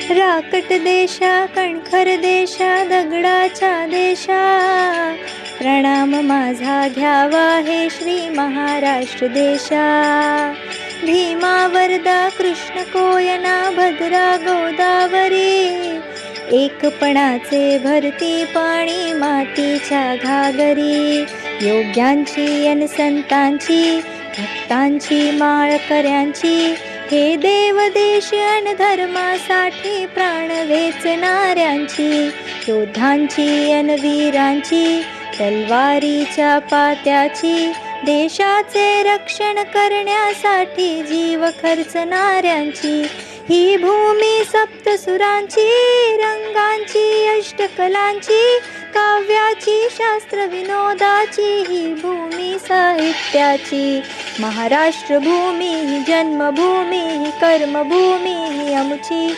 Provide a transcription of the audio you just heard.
राकट देशा कणखर देशा दगडाच्या देशा, प्रणाम माझा घ्यावा हे श्री महाराष्ट्र देशा. भीमा वरदा कृष्ण कोयना भद्रा गोदावरी, एकपणाचे भरती पाणी मातीच्या घागरी. योग्यांची अन संतांची भक्तांची माळकऱ्यांची, हे देव देश अन धर्मासाठी प्राण वेचणाऱ्यांची. योद्धांची अन वीरांची तलवारीच्या पात्याची, देशाचे रक्षण करण्यासाठी जीव खर्चणाऱ्यांची. ही भूमी सप्तसुरांची, रंगांची अष्टकलांची, काव्याची शास्त्र विनोदाची, ही भूमी साहित्याची. महाराष्ट्र भूमी ही जन्मभूमी, ही कर्मभूमी ही आमची.